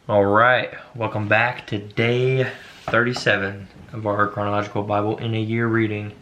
All right, welcome back to day 37 of our Chronological Bible in a Year reading.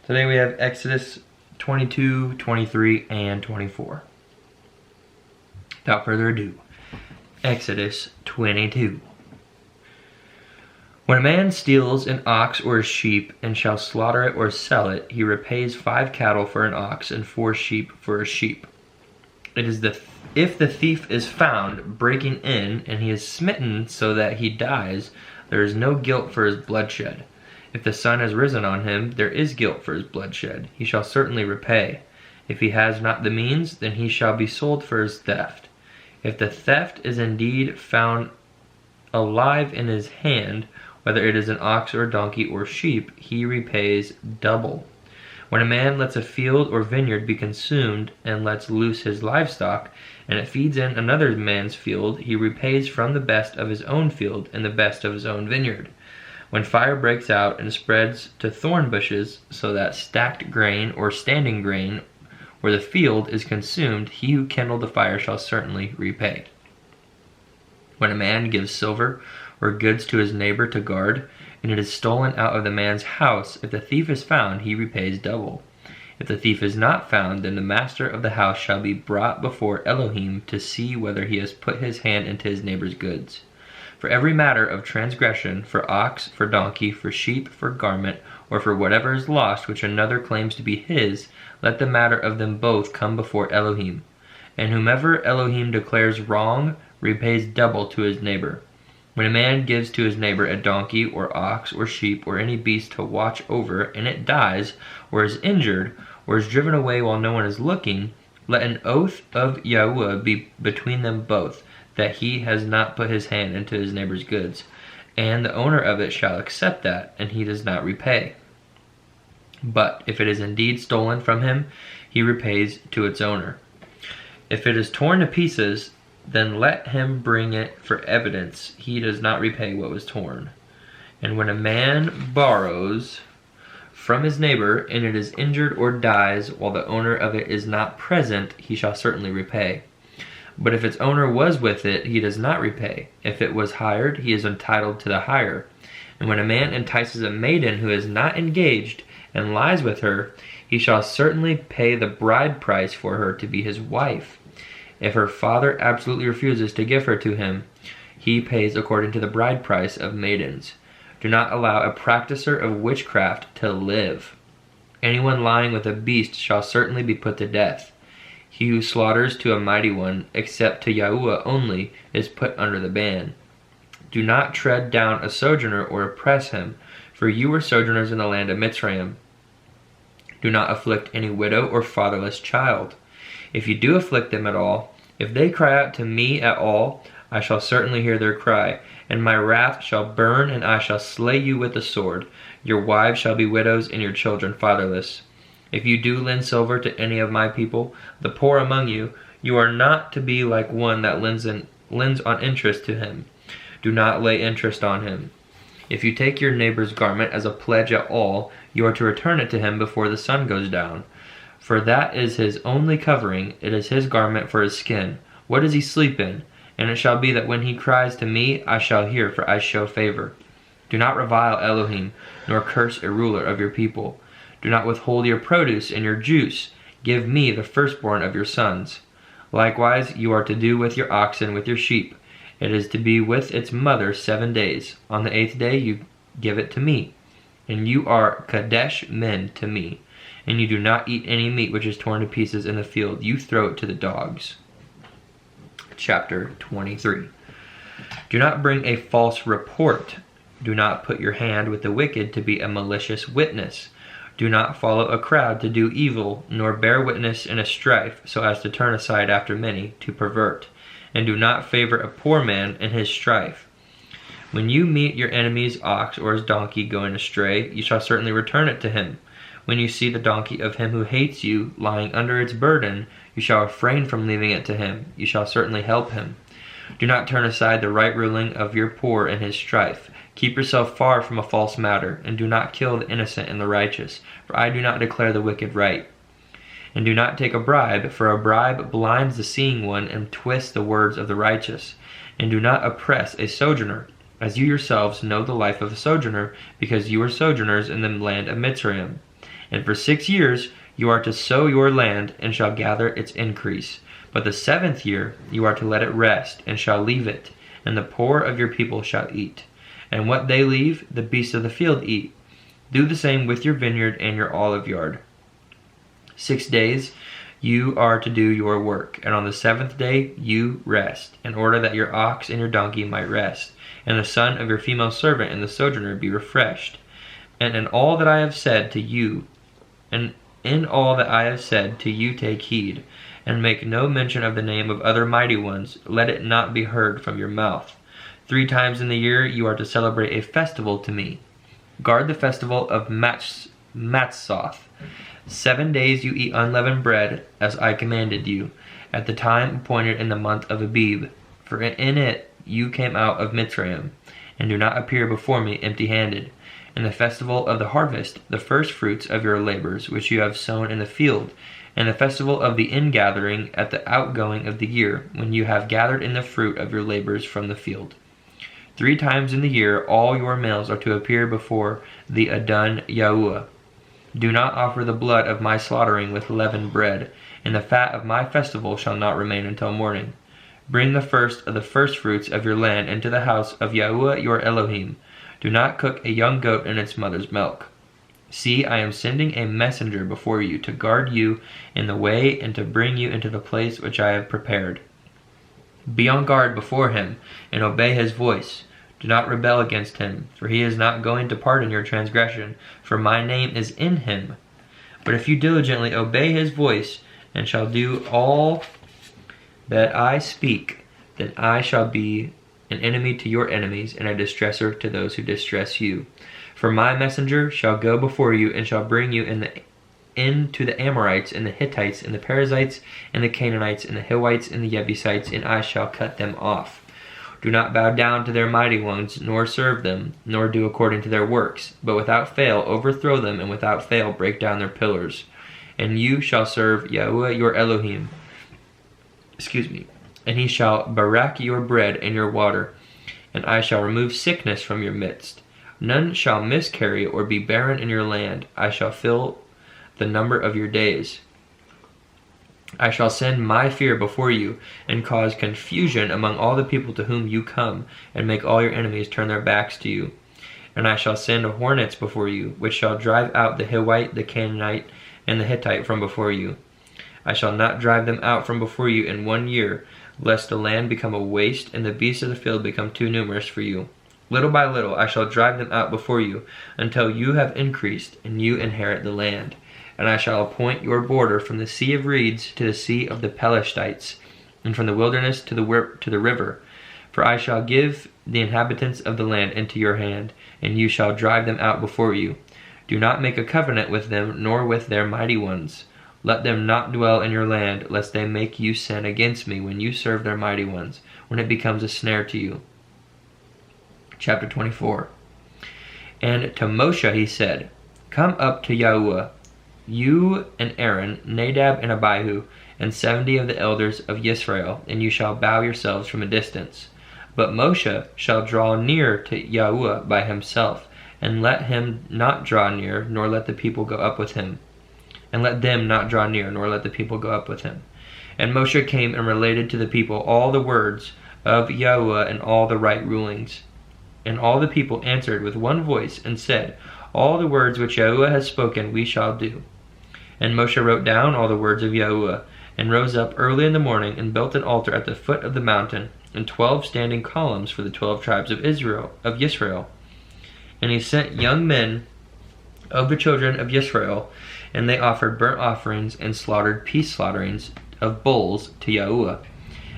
Today we have Exodus 22, 23, and 24. Without further ado, Exodus 22. When a man steals an ox or a sheep and shall slaughter it or sell it, he repays 5 cattle for an ox and 4 sheep for a sheep. If the thief is found breaking in and he is smitten so that he dies, there is no guilt for his bloodshed. If the sun has risen on him, there is guilt for his bloodshed. He shall certainly repay. If he has not the means, then he shall be sold for his theft. If the theft is indeed found alive in his hand, whether it is an ox or donkey or sheep, he repays double. When a man lets a field or vineyard be consumed and lets loose his livestock, and it feeds in another man's field, he repays from the best of his own field and the best of his own vineyard. When fire breaks out and spreads to thorn bushes, so that stacked grain or standing grain where the field is consumed, he who kindled the fire shall certainly repay. When a man gives silver or goods to his neighbor to guard, and it is stolen out of the man's house, if the thief is found, he repays double. If the thief is not found, then the master of the house shall be brought before Elohim to see whether he has put his hand into his neighbor's goods. For every matter of transgression, for ox, for donkey, for sheep, for garment, or for whatever is lost which another claims to be his, let the matter of them both come before Elohim. And whomever Elohim declares wrong repays double to his neighbor. When a man gives to his neighbor a donkey or ox or sheep or any beast to watch over, and it dies, or is injured, or is driven away while no one is looking, let an oath of Yahuwah be between them both, that he has not put his hand into his neighbor's goods. And the owner of it shall accept that, and he does not repay. But if it is indeed stolen from him, he repays to its owner. If it is torn to pieces, then let him bring it for evidence. He does not repay what was torn. And when a man borrows from his neighbor, and it is injured or dies while the owner of it is not present, he shall certainly repay. But if its owner was with it, he does not repay. If it was hired, he is entitled to the hire. And when a man entices a maiden who is not engaged and lies with her, he shall certainly pay the bride price for her to be his wife. If her father absolutely refuses to give her to him, he pays according to the bride price of maidens. Do not allow a practicer of witchcraft to live. Anyone lying with a beast shall certainly be put to death. He who slaughters to a mighty one, except to Yahuwah only, is put under the ban. Do not tread down a sojourner or oppress him, for you were sojourners in the land of Mitzrayim. Do not afflict any widow or fatherless child. If you do afflict them at all, if they cry out to me at all, I shall certainly hear their cry, and my wrath shall burn, and I shall slay you with the sword. Your wives shall be widows, and your children fatherless. If you do lend silver to any of my people, the poor among you, you are not to be like one that lends on interest to him. Do not lay interest on him. If you take your neighbor's garment as a pledge at all, you are to return it to him before the sun goes down. For that is his only covering, it is his garment for his skin. What does he sleep in? And it shall be that when he cries to me, I shall hear, for I show favor. Do not revile Elohim, nor curse a ruler of your people. Do not withhold your produce and your juice. Give me the firstborn of your sons. Likewise, you are to do with your oxen, with your sheep. It is to be with its mother 7 days. On the 8th day you give it to me. And you are Kadesh men to me. And you do not eat any meat which is torn to pieces in the field. You throw it to the dogs. Chapter 23. Do not bring a false report. Do not put your hand with the wicked to be a malicious witness. Do not follow a crowd to do evil, nor bear witness in a strife, so as to turn aside after many, to pervert. And do not favor a poor man in his strife. When you meet your enemy's ox or his donkey going astray, you shall certainly return it to him. When you see the donkey of him who hates you lying under its burden, you shall refrain from leaving it to him. You shall certainly help him. Do not turn aside the right ruling of your poor in his strife. Keep yourself far from a false matter, and do not kill the innocent and the righteous, for I do not declare the wicked right. And do not take a bribe, for a bribe blinds the seeing one and twists the words of the righteous. and do not oppress a sojourner, as you yourselves know the life of a sojourner, because you are sojourners in the land of Mitzrayim. And for 6 years you are to sow your land, and shall gather its increase. But the 7th year you are to let it rest, and shall leave it, and the poor of your people shall eat. And what they leave, the beasts of the field eat. Do the same with your vineyard and your olive yard. 6 days you are to do your work, and on the 7th day you rest, in order that your ox and your donkey might rest, and the son of your female servant and the sojourner be refreshed. And in all that I have said to you, take heed, and make no mention of the name of other mighty ones. Let it not be heard from your mouth. 3 times in the year you are to celebrate a festival to me. Guard the festival of Matzah. 7 days you eat unleavened bread, as I commanded you, at the time appointed in the month of Abib. For in it you came out of Mitzrayim, and do not appear before me empty-handed. In the festival of the harvest, the first fruits of your labors which you have sown in the field, and the festival of the ingathering at the outgoing of the year, when you have gathered in the fruit of your labors from the field. 3 times in the year all your males are to appear before the Adon Yahuwah. Do not offer the blood of my slaughtering with leavened bread, and the fat of my festival shall not remain until morning. Bring the first of the firstfruits of your land into the house of Yahuwah your Elohim. Do not cook a young goat in its mother's milk. See, I am sending a messenger before you to guard you in the way and to bring you into the place which I have prepared. Be on guard before him and obey his voice. Do not rebel against him, for he is not going to pardon your transgression, for my name is in him. But if you diligently obey his voice and shall do all that I speak, then I shall be an enemy to your enemies and a distresser to those who distress you. For my messenger shall go before you and shall bring you into the Amorites and the Hittites and the Perizzites and the Canaanites and the Hivites and the Jebusites, and I shall cut them off. Do not bow down to their mighty ones, nor serve them, nor do according to their works, but without fail overthrow them, and without fail break down their pillars. And you shall serve Yahuwah your Elohim. And he shall barak your bread and your water, and I shall remove sickness from your midst. None shall miscarry or be barren in your land. I shall fill the number of your days. I shall send my fear before you, and cause confusion among all the people to whom you come, and make all your enemies turn their backs to you. And I shall send hornets before you, which shall drive out the Hivite, the Canaanite, and the Hittite from before you. I shall not drive them out from before you in 1 year, lest the land become a waste, and the beasts of the field become too numerous for you. Little by little I shall drive them out before you, until you have increased, and you inherit the land. And I shall appoint your border from the sea of reeds to the sea of the Pelishtites, and from the wilderness to the river. For I shall give the inhabitants of the land into your hand, and you shall drive them out before you. Do not make a covenant with them, nor with their mighty ones. Let them not dwell in your land, lest they make you sin against me when you serve their mighty ones, when it becomes a snare to you. Chapter 24. And to Moshe he said, Come up to Yahuwah, you and Aaron, Nadab and Abihu, and 70 of the elders of Israel, and you shall bow yourselves from a distance. But Moshe shall draw near to Yahuwah by himself, and let him not draw near, nor let the people go up with him. And let them not draw near, nor let the people go up with him. And Moshe came and related to the people all the words of Yahuwah and all the right rulings. And all the people answered with one voice and said, All the words which Yahuwah has spoken we shall do. And Moshe wrote down all the words of Yahuwah, and rose up early in the morning, and built an altar at the foot of the mountain, and 12 standing columns for the 12 tribes of Israel. And he sent young men of the children of Israel, and they offered burnt offerings and slaughtered peace slaughterings of bulls to Yahuwah.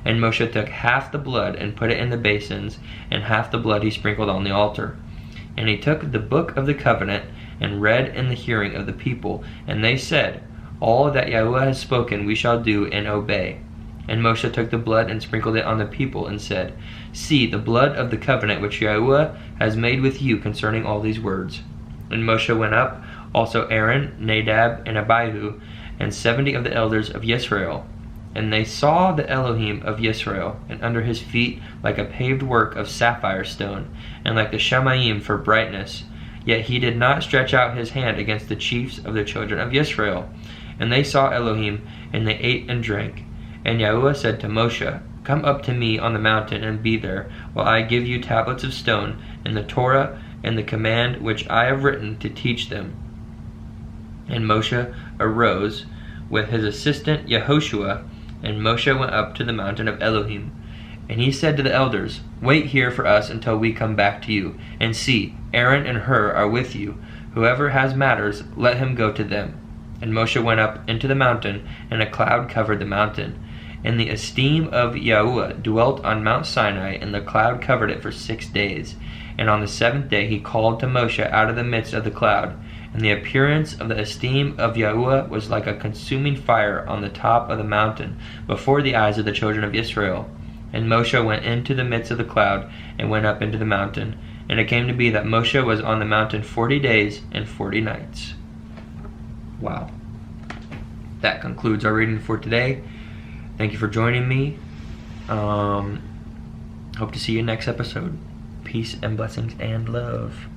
And Moshe took half the blood and put it in the basins, and half the blood he sprinkled on the altar. And he took the book of the covenant and read in the hearing of the people, and they said, All that Yahuwah has spoken we shall do and obey. And Moshe took the blood and sprinkled it on the people, and said, See the blood of the covenant which Yahuwah has made with you concerning all these words. And Moshe went up, also Aaron, Nadab, and Abihu, and 70 of the elders of Israel. And they saw the Elohim of Yisrael, and under his feet like a paved work of sapphire stone, and like the Shamayim for brightness. Yet he did not stretch out his hand against the chiefs of the children of Yisrael. And they saw Elohim, and they ate and drank. And Yahuwah said to Moshe, Come up to me on the mountain and be there, while I give you tablets of stone, and the Torah, and the command which I have written to teach them. And Moshe arose with his assistant Yehoshua, and Moshe went up to the mountain of Elohim. And he said to the elders, Wait here for us until we come back to you. And see, Aaron and Hur are with you. Whoever has matters, let him go to them. And Moshe went up into the mountain, and a cloud covered the mountain. And the esteem of Yahuwah dwelt on Mount Sinai, and the cloud covered it for 6 days. And on the 7th day he called to Moshe out of the midst of the cloud. And the appearance of the esteem of Yahuwah was like a consuming fire on the top of the mountain, before the eyes of the children of Israel. And Moshe went into the midst of the cloud, and went up into the mountain. And it came to be that Moshe was on the mountain 40 days and 40 nights. Wow. That concludes our reading for today. Thank you for joining me. Hope to see you next episode. Peace and blessings and love.